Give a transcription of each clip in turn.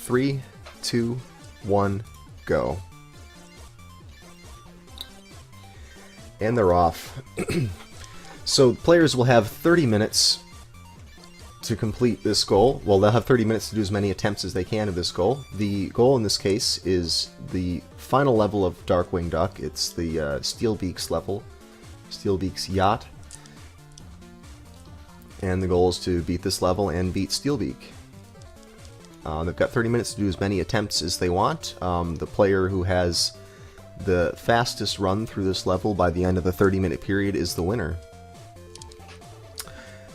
3, 2, 1, go. And they're off. So players will have 30 minutes to complete this goal. Well, they'll have 30 minutes to do as many attempts as they can of this goal. The goal in this case is the final level of Darkwing Duck. It's the Steelbeak's level, Steelbeak's yacht. And the goal is to beat this level and beat Steelbeak. They've got 30 minutes to do as many attempts as they want. The player who has the fastest run through this level by the end of the 30-minute period is the winner.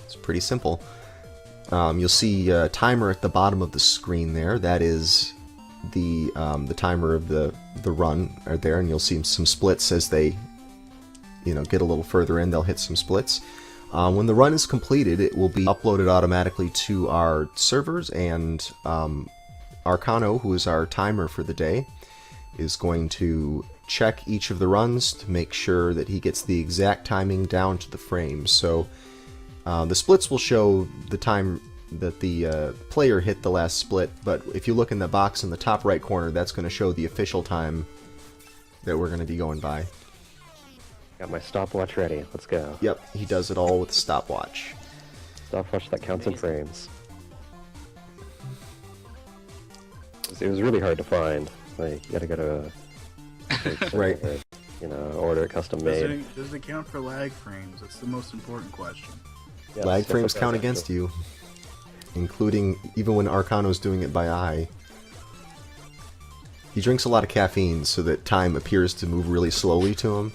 It's pretty simple. You'll see a timer at the bottom of the screen there. That is the timer of the run right there, and you'll see some splits as they get a little further in. They'll hit some splits. When the run is completed, it will be uploaded automatically to our servers, and Arkhanno, who is our timer for the day, is going to check each of the runs to make sure that he gets the exact timing down to the frame. So the splits will show the time that the player hit the last split, but if you look in the box in the top right corner, that's going to show the official time that we're going to be going by. Got my stopwatch ready. Let's go. Yep, he does it all with a stopwatch. Stopwatch that counts in frames. It was really hard to find. Like, you gotta go to right. Order custom made. Does it count for lag frames? That's the most important question. Yes, Lag yes, frames it does, count actually. against you, including even when Arkhanno's doing it by eye. He drinks a lot of caffeine so that time appears to move really slowly to him.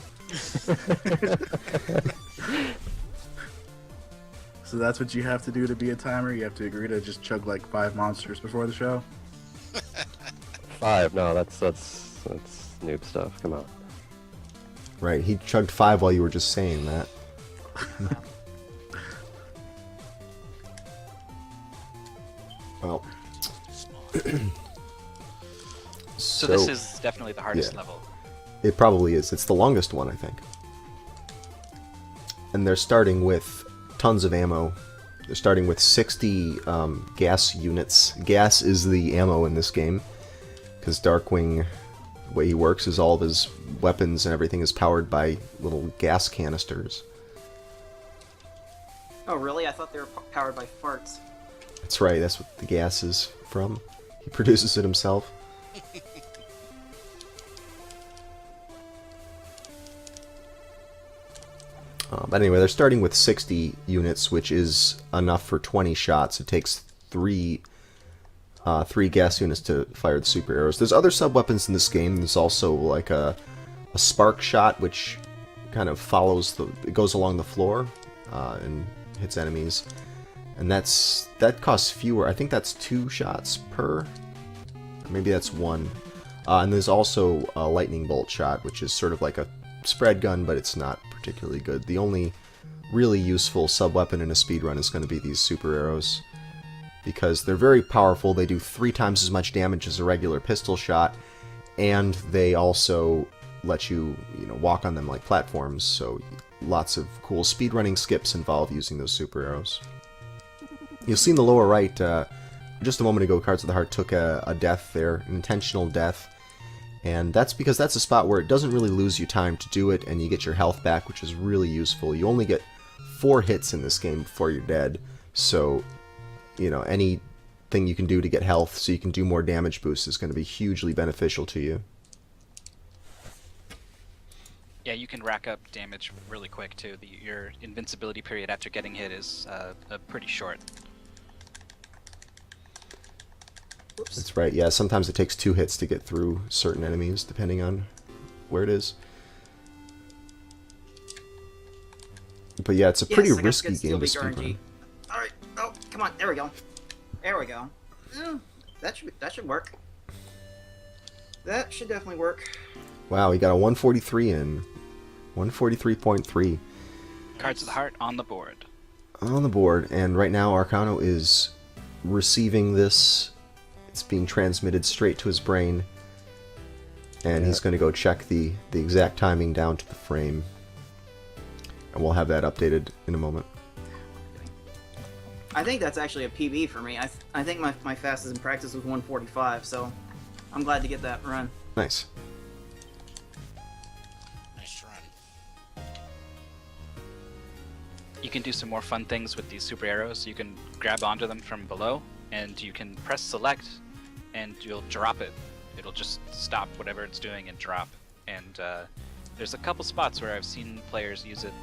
So that's what you have to do to be a timer? You have to agree to just chug like 5 monsters before the show? 5? No, that's noob stuff. Come on. Right, he chugged 5 while you were just saying that. Well. So this is definitely the hardest level. It probably is. It's the longest one, I think. And they're starting with tons of ammo. They're starting with 60 gas units. Gas is the ammo in this game, because Darkwing, the way he works is all of his weapons and everything is powered by little gas canisters. Oh, really? I thought they were powered by farts. That's right, that's what the gas is from. He produces it himself. But anyway, they're starting with 60 units, which is enough for 20 shots. It takes three gas units to fire the super arrows. There's other sub-weapons in this game. There's also like a spark shot, which kind of follows it goes along the floor and hits enemies. And that costs fewer. I think that's 2 shots per. Maybe that's 1. And there's also a lightning bolt shot, which is sort of like a spread gun, but it's not particularly good. The only really useful sub-weapon in a speedrun is going to be these super arrows, because they're very powerful. They do 3 times as much damage as a regular pistol shot, and they also let you, walk on them like platforms, so lots of cool speedrunning skips involve using those super arrows. You'll see in the lower right, just a moment ago, Cards of the Heart took a death there, an intentional death, and that's because that's a spot where it doesn't really lose you time to do it, and you get your health back, which is really useful. You only get 4 hits in this game before you're dead, so, anything you can do to get health so you can do more damage boosts is going to be hugely beneficial to you. Yeah, you can rack up damage really quick, too. Your invincibility period after getting hit is pretty short. Oops. That's right, yeah, sometimes it takes 2 hits to get through certain enemies, depending on where it is. But yeah, it's a pretty risky game to speedrun. Alright, oh, come on, there we go. There we go. That should work. That should definitely work. Wow, he got a 143 in. 143.3. Cards of the Heart on the board. On the board, and right now Arkhanno is receiving this. It's being transmitted straight to his brain, and he's going to go check the exact timing down to the frame, and we'll have that updated in a moment. I think that's actually a PB for me. I think my fastest in practice was 145, so I'm glad to get that run. Nice. Nice run. You can do some more fun things with these super arrows. You can grab onto them from below, and you can press select, and you'll drop it. It'll just stop whatever it's doing and drop. And there's a couple spots where I've seen players use it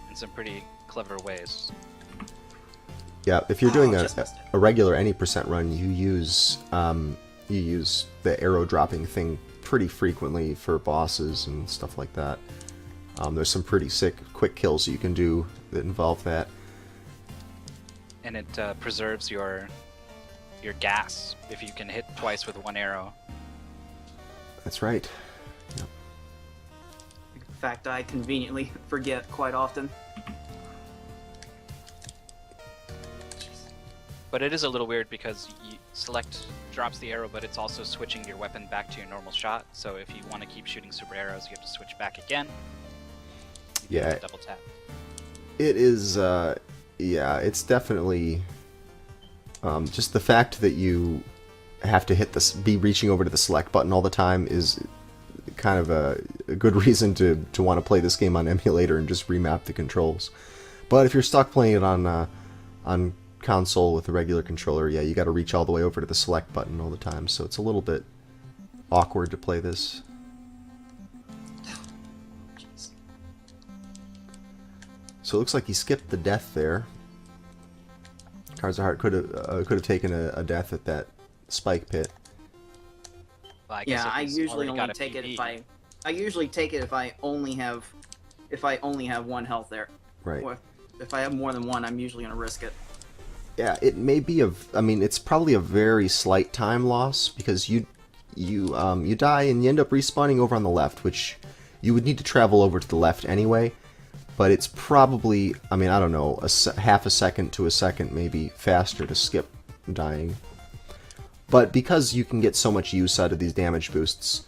in some pretty clever ways. Yeah, if you're doing just missed it. a regular any percent run, you use the arrow dropping thing pretty frequently for bosses and stuff like that. There's some pretty sick quick kills you can do that involve that. And it preserves your gas if you can hit twice with one arrow. That's right. In fact, I conveniently forget quite often. But it is a little weird because select drops the arrow, but it's also switching your weapon back to your normal shot. So if you want to keep shooting super arrows, you have to switch back again. You have Yeah. to double tap. It is, yeah, it's definitely just the fact that you have to hit this, be reaching over to the select button all the time is kind of a good reason to want to play this game on emulator and just remap the controls. But if you're stuck playing it on console with a regular controller, yeah, you got to reach all the way over to the select button all the time, so it's a little bit awkward to play this. So it looks like he skipped the death there. Cards of Heart could have taken a death at that spike pit. Well, I guess Yeah, if I he's usually already only got a take it PB. if I usually take it if I only have one health there. Right. Or if I have more than one, I'm usually gonna risk it. Yeah, it may be I mean, it's probably a very slight time loss because you die and you end up respawning over on the left, which you would need to travel over to the left anyway. But it's probably, I mean, I don't know, half a second to a second maybe faster to skip dying. But because you can get so much use out of these damage boosts,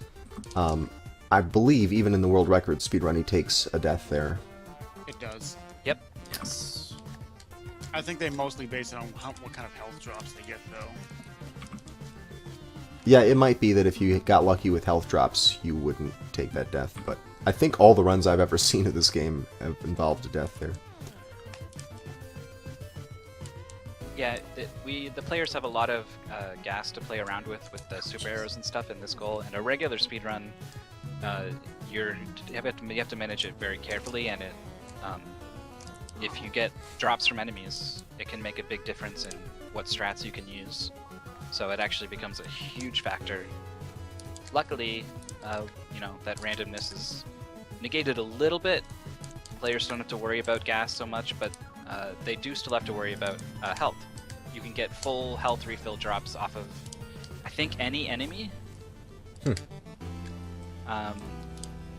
I believe even in the world record speedrun he takes a death there. It does. Yep. Yes. I think they mostly base it on what kind of health drops they get, though. Yeah, it might be that if you got lucky with health drops, you wouldn't take that death, but I think all the runs I've ever seen of this game have involved a death there. Yeah, the players have a lot of gas to play around with the super arrows and stuff in this goal. And a regular speedrun, you have to manage it very carefully, and if you get drops from enemies, it can make a big difference in what strats you can use. So it actually becomes a huge factor. Luckily, that randomness is negated a little bit. Players don't have to worry about gas so much, but they do still have to worry about health. You can get full health refill drops off of, I think, any enemy. Yeah,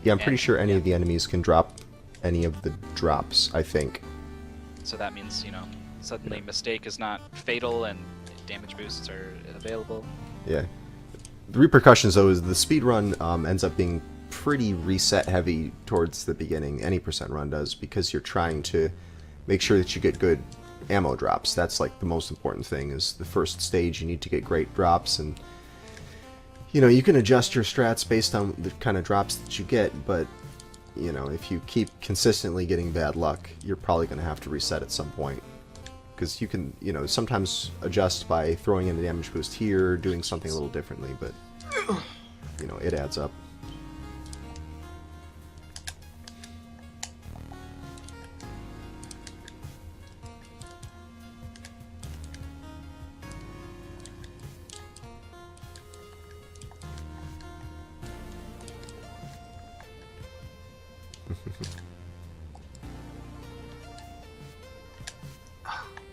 I'm pretty sure any of the enemies can drop any of the drops, I think. So that means, suddenly mistake is not fatal and damage boosts are available. Yeah. The repercussions, though, is the speedrun ends up being pretty reset heavy towards the beginning. Any percent run does, because you're trying to make sure that you get good ammo drops. That's like the most important thing, is the first stage you need to get great drops, and you can adjust your strats based on the kind of drops that you get, but if you keep consistently getting bad luck, you're probably going to have to reset at some point. Because you can, sometimes adjust by throwing in a damage boost here, doing something a little differently, but, it adds up.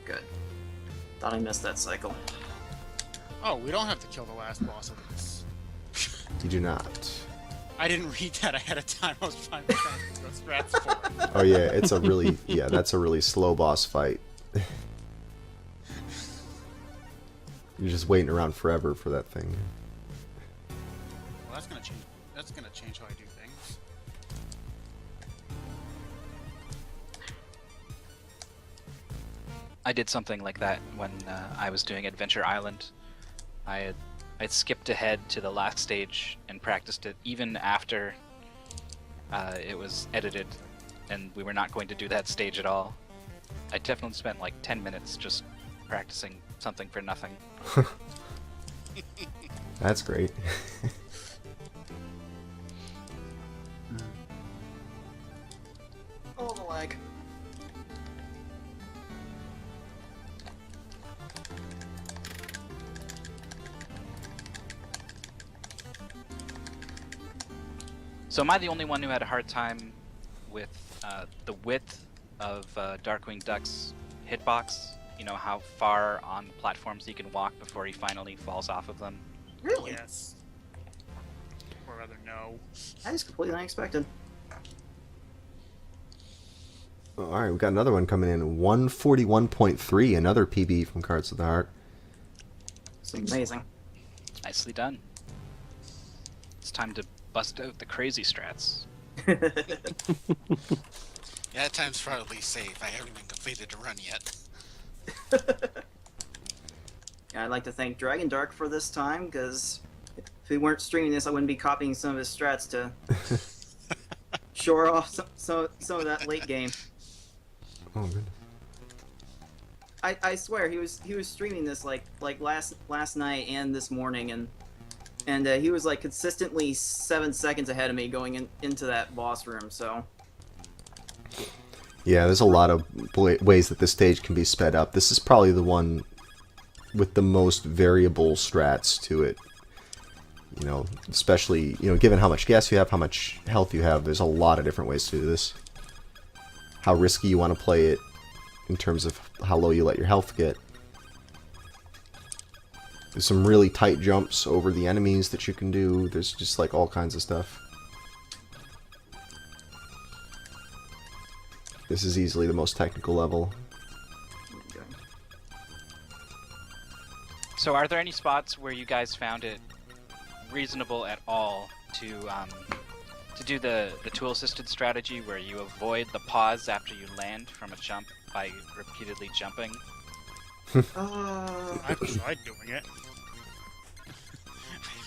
Good. Thought I missed that cycle. Oh, we don't have to kill the last boss of this. You do not. I didn't read that ahead of time. I was trying to go strats for it. Oh yeah, it's a really, that's a really slow boss fight. You're just waiting around forever for that thing. Well, that's gonna change. That's gonna change how I do things. I did something like that when I was doing Adventure Island. I'd skipped ahead to the last stage and practiced it even after it was edited, and we were not going to do that stage at all. I definitely spent like 10 minutes just practicing something for nothing. That's great. Oh, the lag. So am I the only one who had a hard time with the width of Darkwing Duck's hitbox? You know, how far on platforms he can walk before he finally falls off of them? Really? Yes. Or rather, no. That is completely unexpected. Alright, we got another one coming in. 141.3, another PB from Cards of the Heart. It's amazing. Nicely done. It's time to bust out the crazy strats. Yeah, that time's probably safe. I haven't even completed the run yet. Yeah, I'd like to thank Dragondarch for this time, because if we weren't streaming this, I wouldn't be copying some of his strats to shore off some of that late game. Oh, goodness. I swear he was streaming this like last night and this morning, and he was like consistently 7 seconds ahead of me going into that boss room. So Yeah, there's a lot of ways that this stage can be sped up. This is probably the one with the most variable strats to it. You know, especially, you know, given how much gas you have, how much health you have, there's a lot of different ways to do this. How risky you want to play it in terms of how low you let your health get. There's some really tight jumps over the enemies that you can do. There's just like all kinds of stuff. This is easily the most technical level. So are there any spots where you guys found it reasonable at all to do the tool-assisted strategy where you avoid the pause after you land from a jump by repeatedly jumping? I've tried doing it.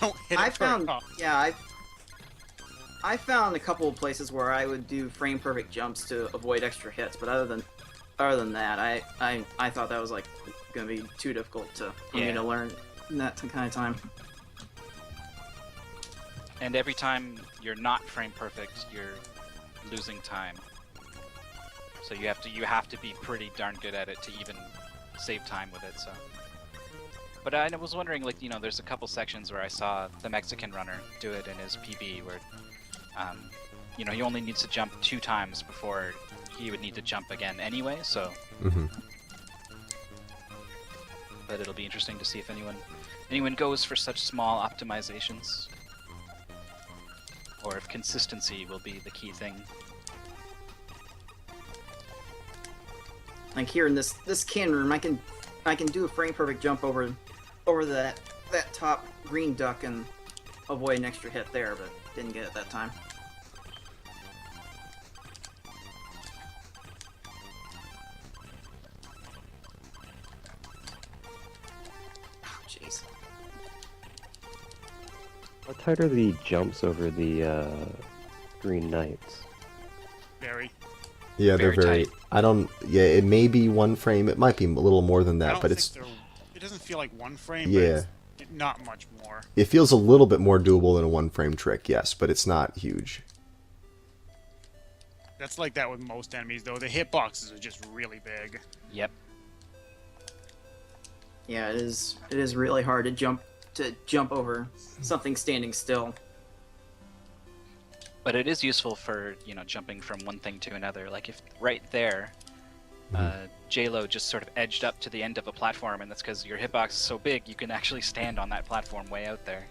I don't hit it I very found, often. yeah, I found a couple of places where I would do frame perfect jumps to avoid extra hits, but other than that, I thought that was like gonna be too difficult for me to learn in that kind of time. And every time you're not frame perfect, you're losing time. So you have to be pretty darn good at it to even save time with it. So, but I was wondering, like, you know, there's a couple sections where I saw the Mexican runner do it in his PB, where, you know, he only needs to jump 2 times before he would need to jump again anyway. So, but it'll be interesting to see if anyone goes for such small optimizations, or if consistency will be the key thing. Like here in this can room, I can do a frame perfect jump over that top green duck and avoid an extra hit there, but didn't get it that time. Oh, jeez. How tight are the jumps over the Green Knights? Very. Yeah, they're Very very. tight. I don't. Yeah, it may be 1 frame. It might be a little more than I that, don't but think it's. it doesn't feel like 1 frame, Yeah. but it's not much more. It feels a little bit more doable than a 1 frame trick, yes, but it's not huge. That's like that with most enemies, though. The hitboxes are just really big. Yep. Yeah, it is really hard to jump over something standing still. But it is useful for, you know, jumping from one thing to another. Like if right there, J-Lo just sort of edged up to the end of a platform, and that's because your hitbox is so big you can actually stand on that platform way out there.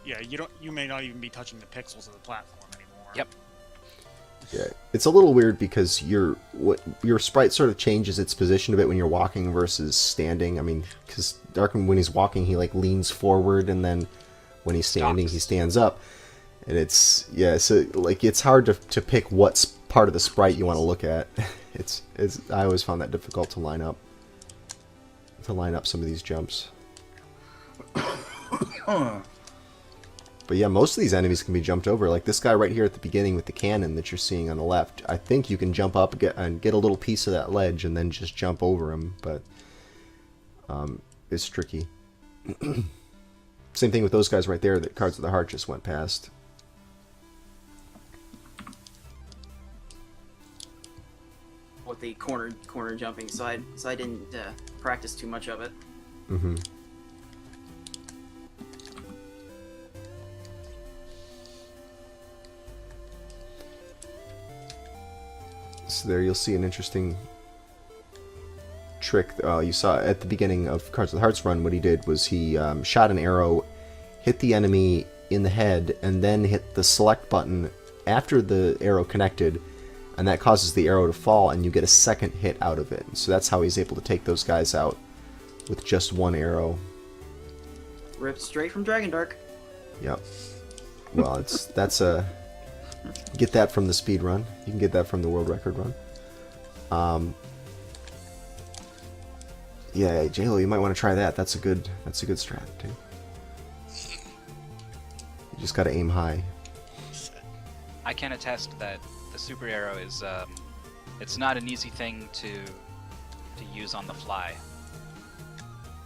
Yeah, you may not even be touching the pixels of the platform anymore. Yep. Yeah, it's a little weird because your sprite sort of changes its position a bit when you're walking versus standing. I mean, because Darkwing, when he's walking, he like leans forward, and then when he's standing, he stands up. And it's so like it's hard to pick what part of the sprite you want to look at. it's I always found that difficult to line up some of these jumps. But yeah, most of these enemies can be jumped over. Like this guy right here at the beginning with the cannon that you're seeing on the left. I think you can jump up and get a little piece of that ledge and then just jump over him, but it's tricky. Same thing with those guys right there that Cards of the Heart just went past. With the corner jumping, so I didn't practice too much of it. Mm-hmm. So there you'll see an interesting trick. You saw at the beginning of Cards of the Heart's run, what he did was he shot an arrow, hit the enemy in the head, and then hit the select button after the arrow connected, and that causes the arrow to fall, and you get a second hit out of it. So that's how he's able to take those guys out with just one arrow. Ripped straight from Dragondarch. Yep. Well, that's a... Get that from the speed run. You can get that from the world record run. Yeah, JLo, you might want to try that. That's a good strat too. You just gotta aim high. I can attest that the super arrow is it's not an easy thing to use on the fly.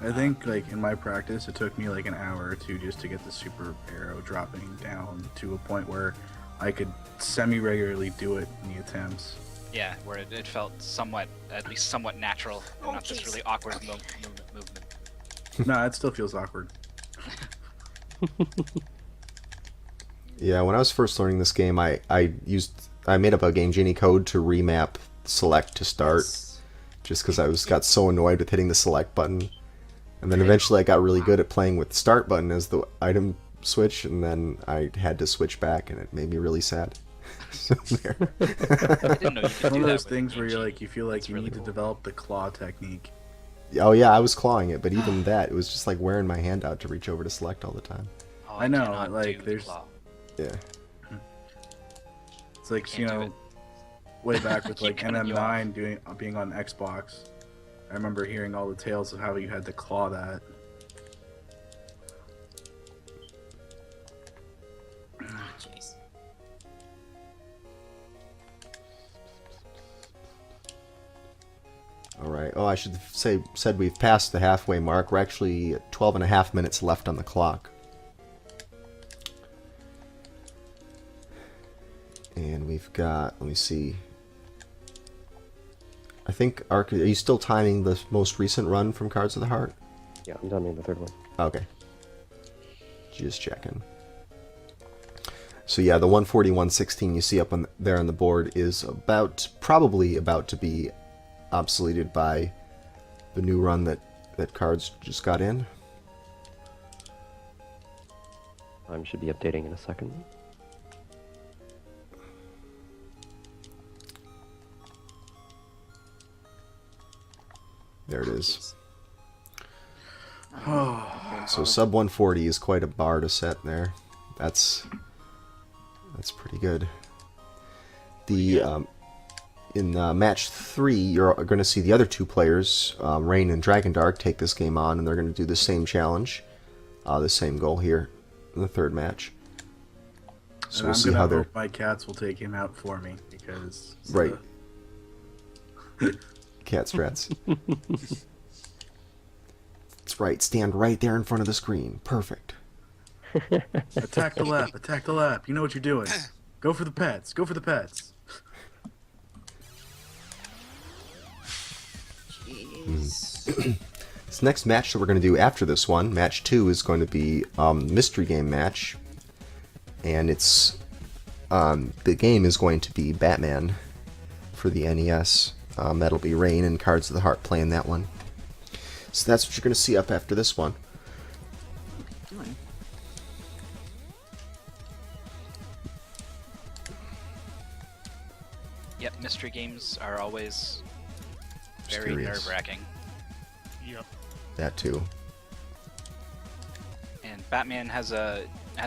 I think, like, in my practice, it took me like an hour or two just to get the super arrow dropping down to a point where I could semi-regularly do it in the attempts. Yeah, where it felt at least somewhat natural, and not this really awkward movement. No, it still feels awkward. Yeah, when I was first learning this game, I made up a Game Genie code to remap select to start, just because got so annoyed with hitting the select button, and then eventually I got really good at playing with the start button as the item switch, and then I had to switch back, and it made me really sad. So there. I didn't know you could One do of that those with things where Game you feel like It's you really need cool. to develop the claw technique. Oh yeah, I was clawing it, but even that, it was just like wearing my hand out to reach over to select all the time. Oh, I know, cannot like, do the there's- claw. Yeah. It's like, Can't you do know, it. way back with Keep like cutting you MM9 being on Xbox. I remember hearing all the tales of how you had to claw that. Jeez. Alright, oh, I should said we've passed the halfway mark. We're actually at 12 and a half minutes left on the clock. And we've got, let me see. I think, are you still timing the most recent run from Cards of the Heart? Yeah, I'm done with the third one. Okay. Just checking. So yeah, the 141.16 you see up there on the board is probably about to be obsoleted by the new run that Cards just got in. I should be updating in a second. There it is. Oh, So sub 140 is quite a bar to set there. That's pretty good. The in match 3, you're going to see the other two players, Rane and Dragondarch, take this game on, and they're going to do the same challenge, the same goal here in the third match. So and we'll I'm see gonna how they're hope my cats will take him out for me because right. Cat strats. That's right. Stand right there in front of the screen. Perfect. Attack the lap, attack the lap. You know what you're doing. Go for the pets. Go for the pets. Jeez. This next match that we're going to do after this one, match 2, is going to be mystery game match, and it's the game is going to be Batman for the NES. That'll be Rane and Cards of the Heart playing that one. So that's what you're going to see up after this one. Doing. Yep, mystery games are always very Mysterious. nerve-wracking. Yep. That too. And Batman has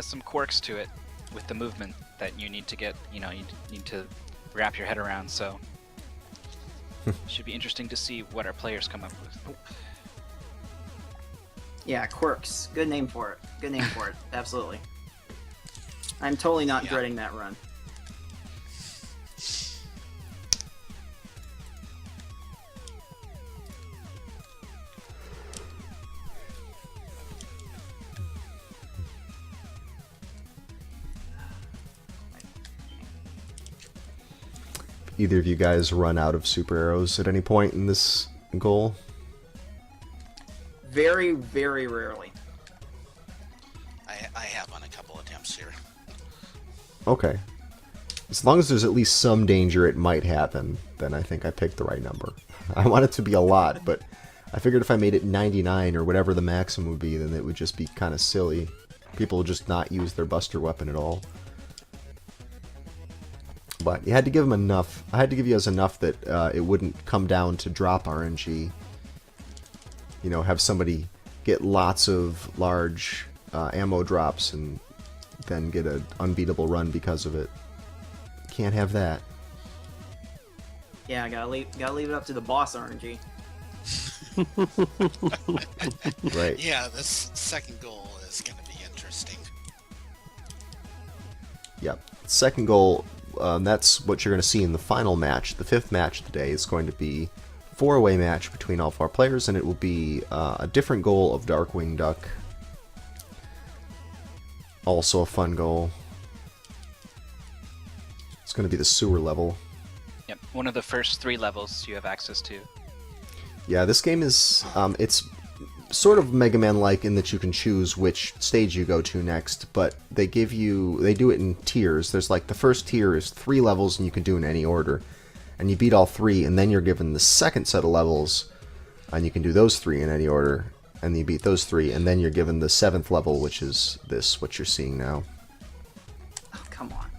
some quirks to it with the movement that you need to get, you need to wrap your head around. So Should be interesting to see what our players come up with. Oh, Yeah, quirks. Good name for it. Good name for it. Absolutely. I'm totally not Yeah. dreading that run. Either of you guys run out of super arrows at any point in this goal? Very, very rarely. I have on a couple attempts here. Okay. As long as there's at least some danger it might happen, then I think I picked the right number. I want it to be a lot, but I figured if I made it 99 or whatever the maximum would be, then it would just be kind of silly. People would just not use their buster weapon at all. But you had to give them enough. I had to give you guys enough that it wouldn't come down to drop RNG. You know, have somebody get lots of large ammo drops and then get an unbeatable run because of it. Can't have that. Yeah, gotta leave it up to the boss RNG. Right. Yeah, this second goal is going to be interesting. Yep. Second goal, that's what you're going to see in the final match. The fifth match today is going to be a 4-way match between all 4 players, and it will be a different goal of Darkwing Duck. Also a fun goal. It's going to be the sewer level. yep, one of the first 3 levels you have access to. Yeah, this game is, it's sort of Mega Man-like in that you can choose which stage you go to next, but they do it in tiers. There's like, the first tier is 3 levels and you can do in any order. And you beat all 3, and then you're given the second set of levels, and you can do those 3 in any order. And you beat those 3, and then you're given the 7th level, which is this, what you're seeing now. Oh, come on.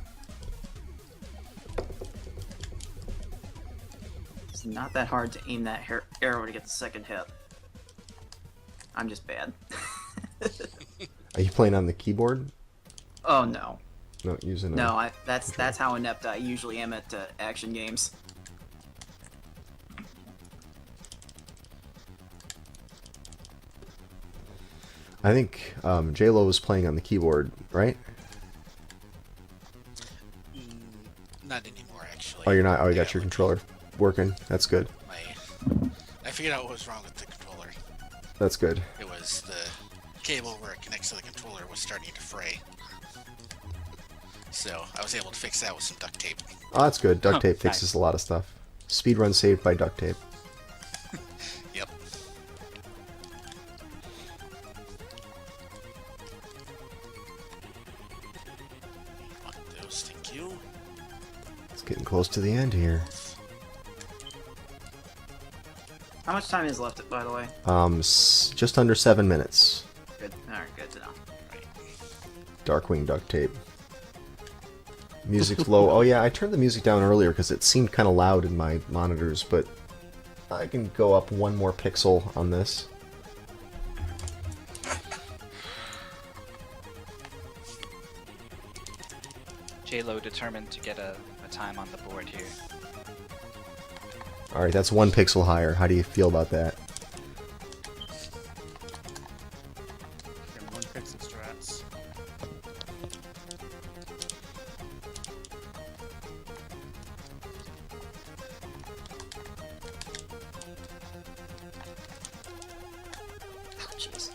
It's not that hard to aim that arrow to get the second hit. I'm just bad. Are you playing on the keyboard? Oh no. No, using a... No, that's how inept I usually am at action games. I think J-Lo was playing on the keyboard, right? Not anymore, actually. Oh, you're not? Oh, you got Yeah, your controller working. That's good. I figured out what was wrong with the controller. That's good. It was the cable where it connects to the controller was starting to fray. So I was able to fix that with some duct tape. Oh, that's good. Duct tape nice. fixes a lot of stuff. Speedrun saved by duct tape. Yep. Want those, thank you. It's getting close to the end here. How much time is left, by the way? Just under 7 minutes. Good. Alright, good to know. Darkwing duct tape. Music's low. Oh yeah, I turned the music down earlier because it seemed kind of loud in my monitors, but I can go up 1 more pixel on this. J-Lo determined to get a time on the board here. Alright, that's 1 pixel higher. How do you feel about that? Get 1 pixel strats. Oh, jeez.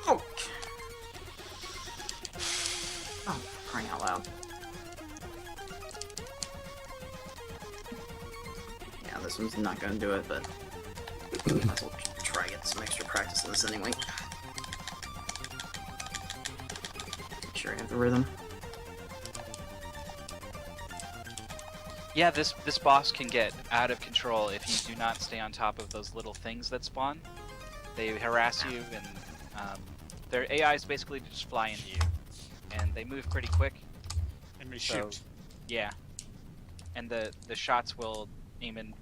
Oh. Oh, crying out loud. Yeah, this one's not gonna do it, but might as well try to get some extra practice in this anyway. Make sure I have the rhythm. Yeah, this boss can get out of control if you do not stay on top of those little things that spawn. They harass you, and their AIs basically just fly into you, and they move pretty quick. And we So, shoot. yeah, and the shots will aim in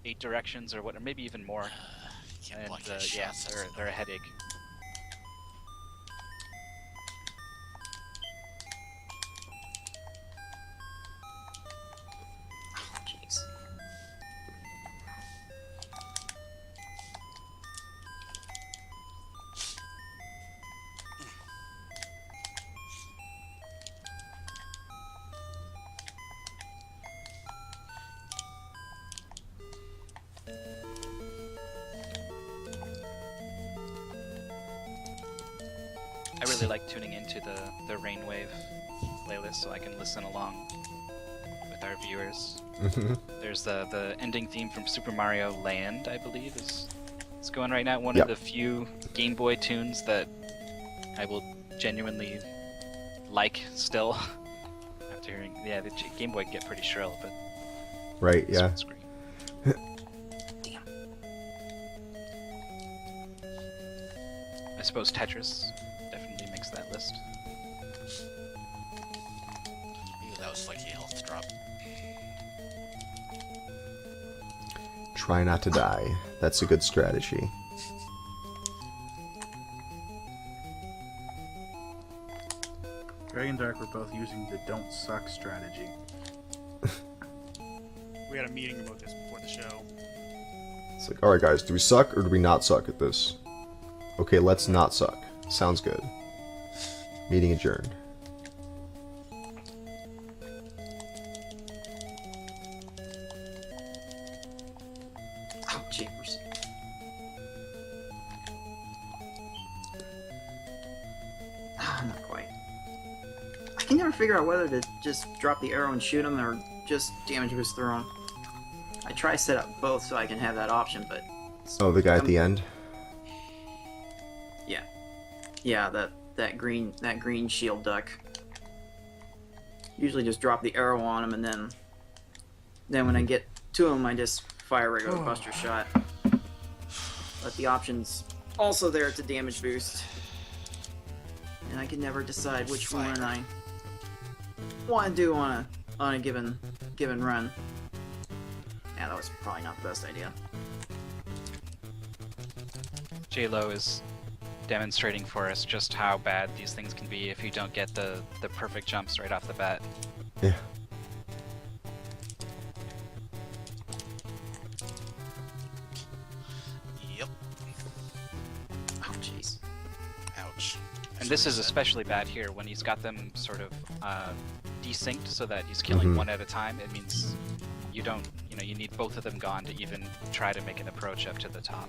8 directions or what, or maybe even more. Can't And block these yeah, shots, that's they're a headache. I really like tuning into the Rainwave playlist so I can listen along with our viewers. There's the ending theme from Super Mario Land, I believe, is going right now. One Yep. of the few Game Boy tunes that I will genuinely like still. After hearing, yeah, the Game Boy can get pretty shrill, but Right, this yeah. one's great. Damn. I suppose Tetris definitely makes that list. Ooh, that was like a health drop. Try not to die. That's a good strategy. Dragondarch were both using the don't suck strategy. We had a meeting about this before the show. It's like, alright guys, do we suck or do we not suck at this? Okay, let's not suck. Sounds good. Meeting adjourned. Oh, jeepers. Ah, not quite. I can never figure out whether to just drop the arrow and shoot him or just damage boost through him. I try to set up both so I can have that option, but Oh, the guy at the end? yeah, that green shield duck. Usually just drop the arrow on him and then when I get to him I just fire a regular buster shot. But the option's also there to damage boost. And I can never decide which one I want to do on a given run. Yeah, that was probably not the best idea. J-Lo is demonstrating for us just how bad these things can be if you don't get the perfect jumps right off the bat. Yeah. Yep. Oh, jeez. Ouch. And this is especially bad here when he's got them sort of desynced so that he's killing one at a time. It means you don't, you need both of them gone to even try to make an approach up to the top.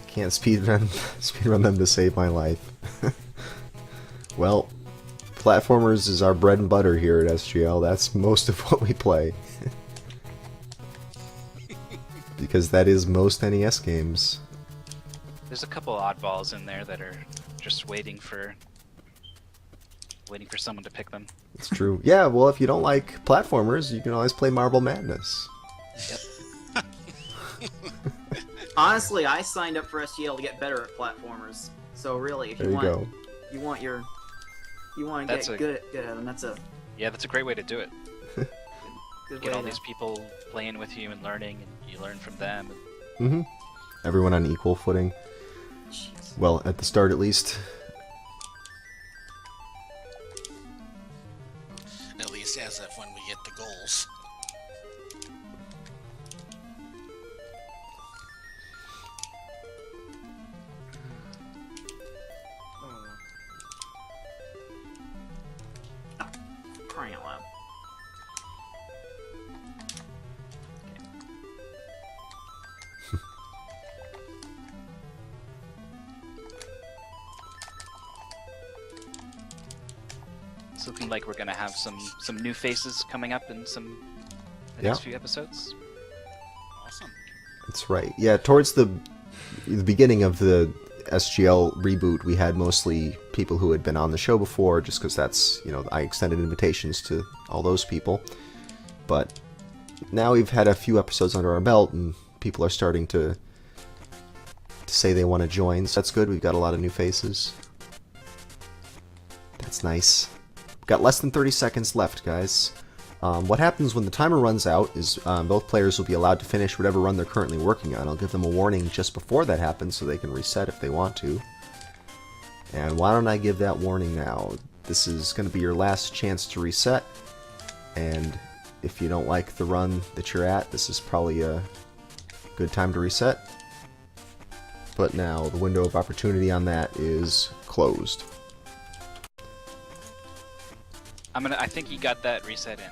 Can't speedrun them to save my life. Well, platformers is our bread and butter here at SGL. That's most of what we play. Because that is most NES games. There's a couple oddballs in there that are just waiting for someone to pick them. It's true. Yeah, well, if you don't like platformers, you can always play Marble Madness. Honestly, I signed up for SGL to get better at platformers. So really, if There you you go. want to That's get good at them, that's a Yeah, that's a great way to do it. good Get way all to- these people playing with you and learning, and you learn from them. Everyone on equal footing. Jeez. Well, at the start at least. At least as of when we hit the goals. Crying out loud. It's looking like we're gonna have some new faces coming up in the Yeah. next few episodes. Awesome. That's right. Yeah, towards the beginning of the SGL reboot, we had mostly people who had been on the show before, just because that's, I extended invitations to all those people. But now we've had a few episodes under our belt, and people are starting to say they want to join, so that's good. We've got a lot of new faces. That's nice. Got less than 30 seconds left, guys. What happens when the timer runs out is both players will be allowed to finish whatever run they're currently working on. I'll give them a warning just before that happens so they can reset if they want to. And why don't I give that warning now? This is going to be your last chance to reset, and if you don't like the run that you're at, this is probably a good time to reset. But now the window of opportunity on that is closed. I think he got that reset in.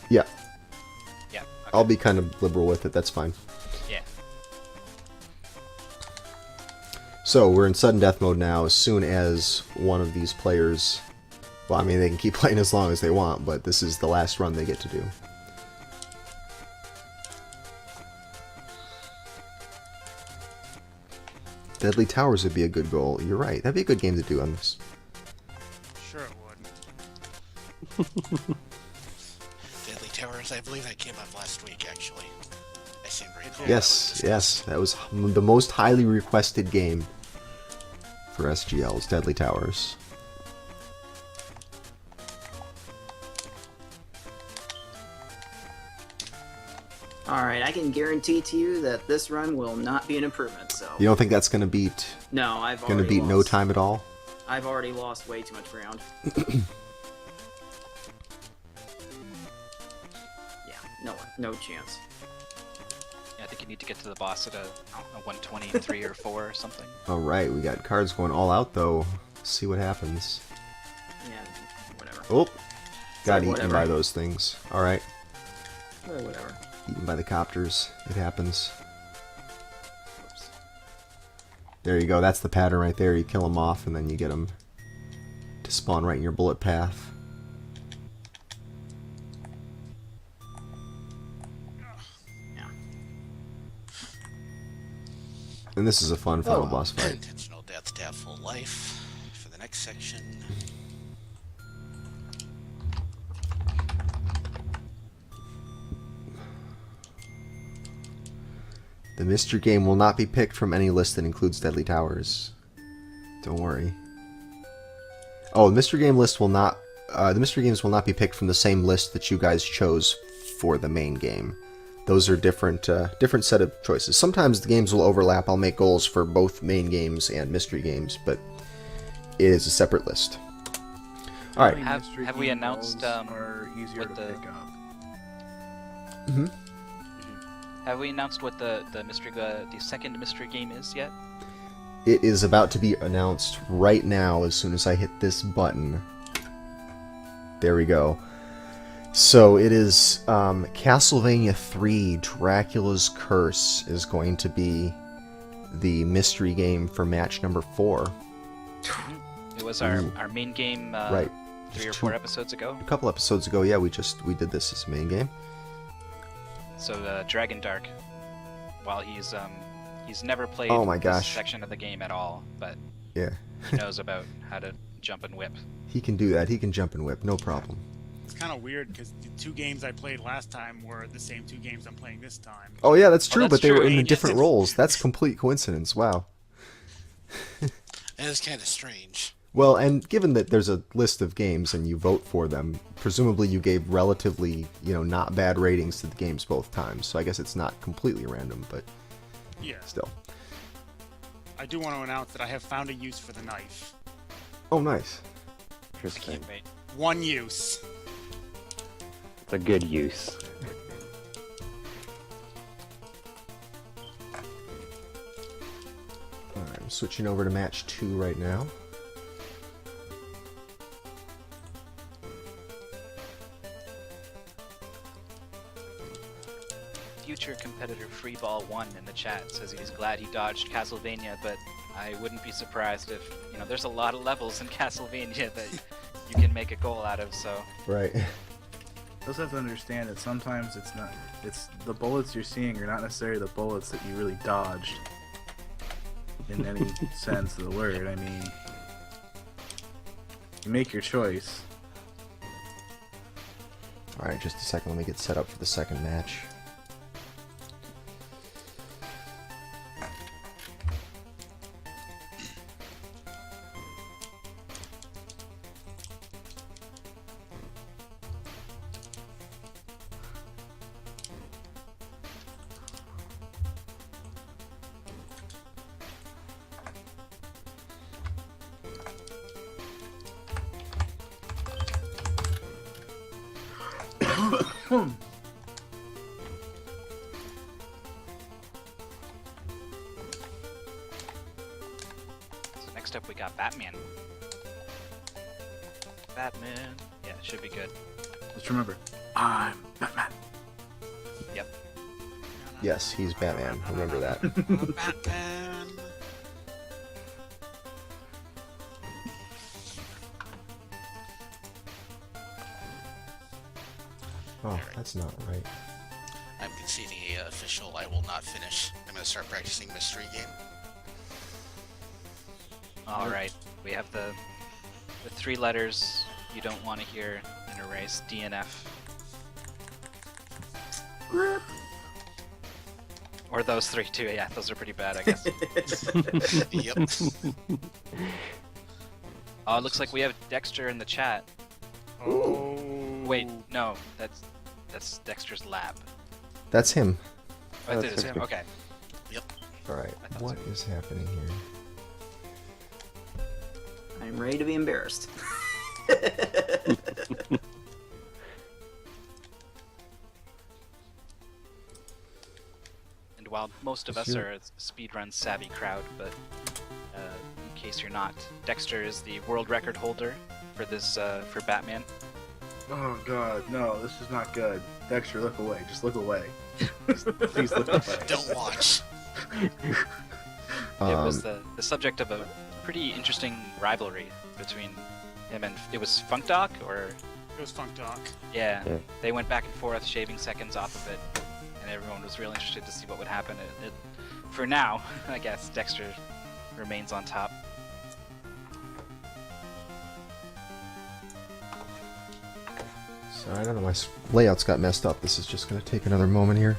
Yeah. I'll be kind of liberal with it. That's fine. Yeah. So we're in sudden death mode now. As soon as one of these players, well, I mean, they can keep playing as long as they want, but this is the last run they get to do. Deadly Towers would be a good goal. You're right. That'd be a good game to do on this. Sure it would. Deadly Towers, I believe that came up last week, actually. I seem to recall. Yes, yes. That was the most highly requested game for SGL's Deadly Towers. Alright, I can guarantee to you that this run will not be an improvement, so... You don't think that's going to beat No, I've already beat lost. No Time at all? I've already lost way too much ground. Yeah, no chance. Yeah, I think you need to get to the boss at a 123 or 4 or something. All right, we got cards going all out though. See what happens. Yeah, whatever. Oh, got Say eaten whatever. by those things. All right, Whatever. eaten by the copters. It happens. Oops. There you go. That's the pattern right there. You kill them off, and then you get them to spawn right in your bullet path. Yeah. And this is a fun final boss fight. Intentional death to have full life for the next section. The mystery game will not be picked from any list that includes Deadly Towers. Don't worry. Oh, the mystery game list will not. The mystery games will not be picked from the same list that you guys chose for the main game. Those are different set of choices. Sometimes the games will overlap. I'll make goals for both main games and mystery games, but it is a separate list. All right. Have we announced, are easier what to the- pick up. Have we announced what the second mystery game is yet? It is about to be announced right now as soon as I hit this button. There we go. So it is Castlevania III Dracula's Curse is going to be the mystery game for match number 4. It was Ooh. our main game Right. 3 or 4 episodes ago. A couple episodes ago, yeah, we did this as a main game. So Dragondarch, while he's never played Oh my this gosh. section of the game at all, but Yeah. he knows about how to jump and whip. He can do that. He can jump and whip, no problem. It's kind of weird because the 2 games I played last time were the same 2 games I'm playing this time. Oh yeah, that's true, that's but they were true. in Yes, different it's- roles. That's complete coincidence. Wow. It is kind of strange. Well, and given that there's a list of games and you vote for them, presumably you gave relatively, not bad ratings to the games both times. So I guess it's not completely random, but Yeah. still. I do want to announce that I have found a use for the knife. Oh, nice. Interesting. Can't wait. 1 use. It's a good use. Alright, I'm switching over to match 2 right now. Future competitor Freeball1 in the chat says he's glad he dodged Castlevania, but I wouldn't be surprised if, there's a lot of levels in Castlevania that you can make a goal out of, so... Right. You also have to understand that sometimes it's the bullets you're seeing are not necessarily the bullets that you really dodged in any sense of the word. I mean, you make your choice. Alright, just a second. Let me get set up for the second match. So next up we got Batman. Batman. Yeah, it should be good. Just remember, I'm Batman. Yep. Yes, he's Batman. Remember that. Batman. Oh, that's not right. I'm conceding a official I will not finish. I'm gonna start practicing mystery game. All right, we have the 3 letters you don't want to hear in a race. DNF. Or those 3 too. Yeah, those are pretty bad, I guess. Yep. Oh, it looks like we have Dexter in the chat. Oh. Wait, no, that's Dexter's lab. That's him. Oh, That's it is him. Dexter. Okay. Alright, I thought what is happening here? I'm ready to be embarrassed. And while most of us are a speedrun savvy crowd, but in case you're not, Dexter is the world record holder for this for Batman. Oh god, no, this is not good. Dexter, look away. Just look away. Please look away. Don't watch. It was the subject of a pretty interesting rivalry between him and it was Funkdoc or It was Funk Doc. yeah, Yeah. they went back and forth, shaving seconds off of it, and everyone was real interested to see what would happen. For now, I guess Dexter remains on top. Sorry, I don't know, my layout's got messed up. This is just going to take another moment here.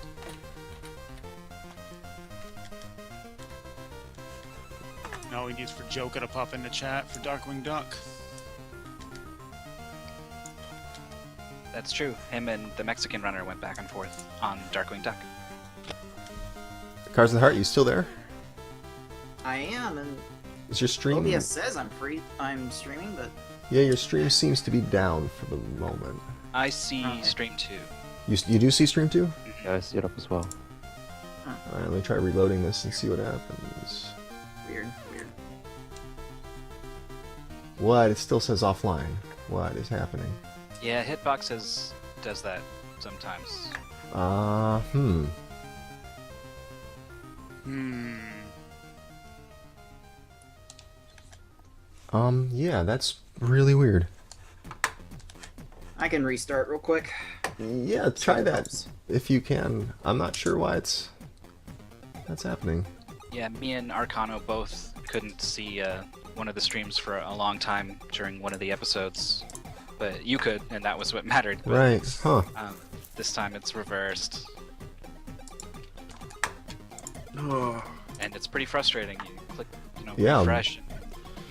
Now he needs for Joker to pop in the chat for Darkwing Duck. That's true. Him and the Mexican runner went back and forth on Darkwing Duck. Cards of the Heart, you still there? I am, and Is your stream... OBS says I'm streaming, but Yeah, your stream seems to be down for the moment. I see Okay. stream 2. You do see stream 2? Yeah, I see it up as well. Alright, let me try reloading this and see what happens. weird. What? It still says offline. What is happening? Yeah, Hitbox does that sometimes. Hmm. Yeah, that's really weird. I can restart real quick. Yeah, try it that helps. if you can. I'm not sure why that's happening. Yeah, me and Arkhanno both couldn't see one of the streams for a long time during one of the episodes, but you could, and that was what mattered. But, Right, huh. This time it's reversed, Oh, and it's pretty frustrating. You click, Yeah. refresh, and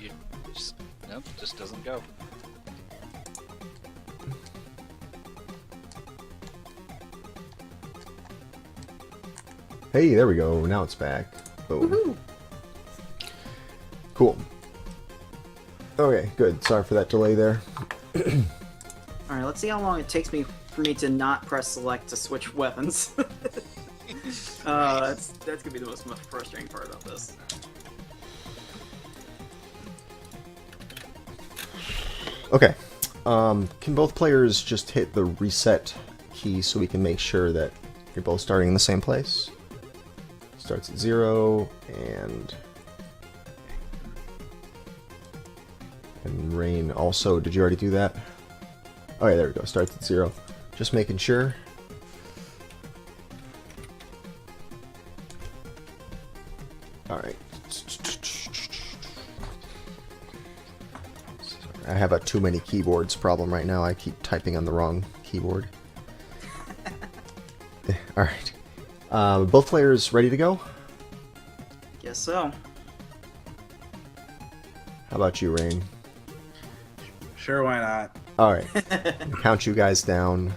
you just nope, just doesn't go. Hey, there we go. Now it's back. Boom. Cool. Okay, good. Sorry for that delay there. Alright, let's see how long it takes me for me to not press select to switch weapons. That's gonna be the most frustrating part about this. Okay. Can both players just hit the reset key so we can make sure that you're both starting in the same place? Starts at 0 and Rain also. Did you already do that? Oh yeah, there we go. Starts at 0. Just making sure. Alright. I have a too many keyboards problem right now. I keep typing on the wrong keyboard. Alright. Both players ready to go? Guess so. How about you, Rain? sure, why not? Alright. Count you guys down.